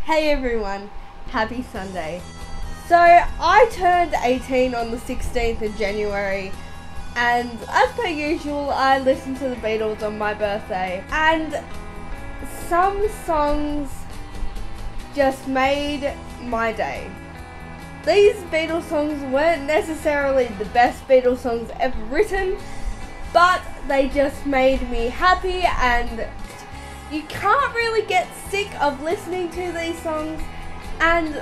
Hey everyone, happy Sunday. So I turned 18 on the 16th of January, and as per usual I listened to the Beatles on my birthday, and some songs just made my day. These Beatles songs weren't necessarily the best Beatles songs ever written, but they just made me happy, and you can't really get sick of listening to these songs, and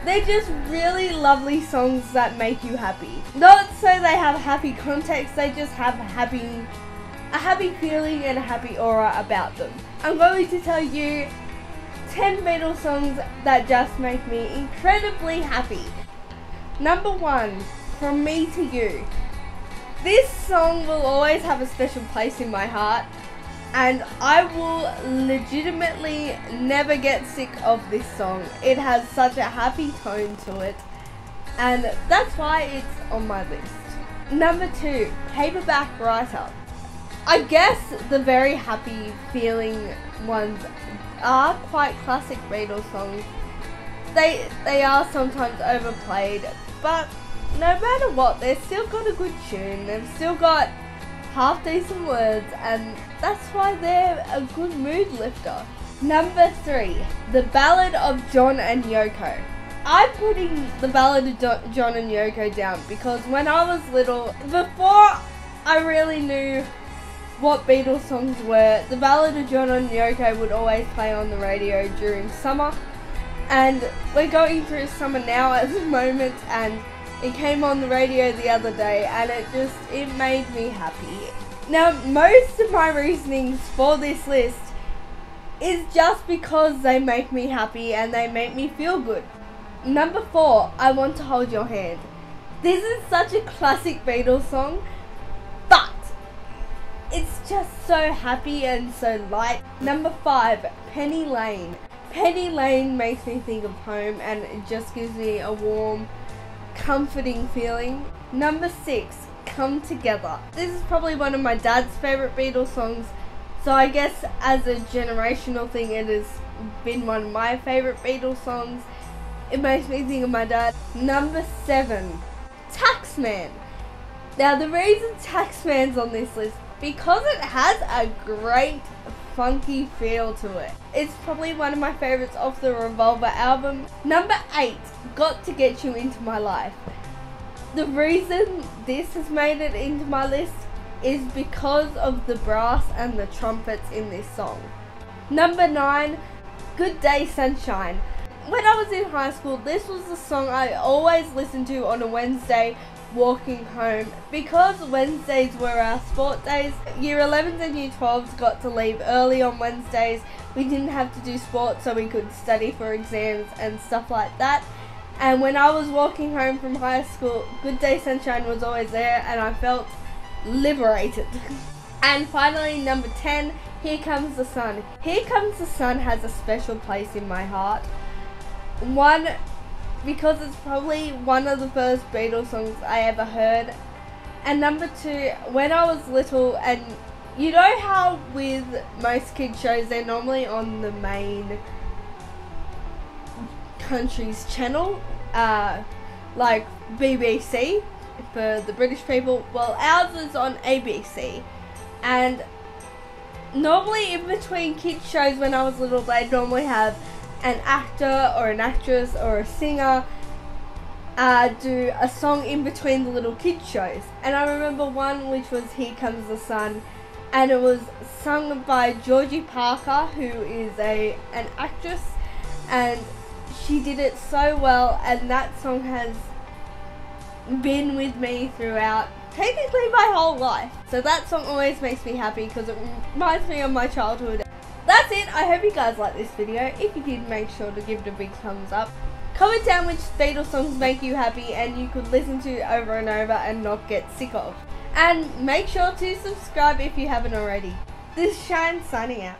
they're just really lovely songs that make you happy. Not so they have happy context, they just have a happy feeling and a happy aura about them. I'm going to tell you 10 Beatles songs that just make me incredibly happy. Number 1, From Me to You. This song will always have a special place in my heart, and I will legitimately never get sick of this song. It has such a happy tone to it, and that's why it's on my list. Number 2, Paperback Writer. I guess the very happy feeling ones are quite classic Beatles songs. They are sometimes overplayed, but no matter what, they've still got a good tune, they've still got half decent words, and that's why they're a good mood lifter. Number 3, The Ballad of John and Yoko. I'm putting The Ballad of John and Yoko down because when I was little, before I really knew what Beatles songs were, The Ballad of John and Yoko would always play on the radio during summer, and we're going through summer now at the moment, and it came on the radio the other day, and it made me happy. Now, most of my reasonings for this list is just because they make me happy and they make me feel good. Number 4, I Want to Hold Your Hand. This is such a classic Beatles song, but it's just so happy and so light. Number 5, Penny Lane. Penny Lane makes me think of home, and it just gives me a warm, comforting feeling. Number 6, Come Together. This is probably one of my dad's favourite Beatles songs, so I guess as a generational thing it has been one of my favourite Beatles songs. It makes me think of my dad. Number 7, Taxman. Now the reason Taxman's on this list, because it has a great funky feel to it. It's probably one of my favourites off the Revolver album. Number 8, Got to Get You Into My Life. The reason this has made it into my list is because of the brass and the trumpets in this song. Number 9, Good Day Sunshine. When I was in high school, this was the song I always listened to on a Wednesday walking home, because Wednesdays were our sport days. Year 11s and Year 12s got to leave early on Wednesdays. We didn't have to do sport, so we could study for exams and stuff like that. And when I was walking home from high school, Good Day Sunshine was always there, and I felt liberated. And finally, number 10, Here Comes the Sun. Here Comes the Sun has a special place in my heart. One, because it's probably one of the first Beatles songs I ever heard. And number 2, when I was little, and you know how with most kids shows they're normally on the main country's channel, like BBC for the British people. Well, ours is on ABC, and normally in between kids shows when I was little, they'd normally have an actor or an actress or a singer do a song in between the little kids shows. And I remember one which was Here Comes the Sun, and it was sung by Georgie Parker, who is an actress, and she did it so well, and that song has been with me throughout technically my whole life. So that song always makes me happy because it reminds me of my childhood. That's it. I hope you guys liked this video. If you did, make sure to give it a big thumbs up. Comment down which Beatles songs make you happy and you could listen to over and over and not get sick of. And make sure to subscribe if you haven't already. This is Shine signing out.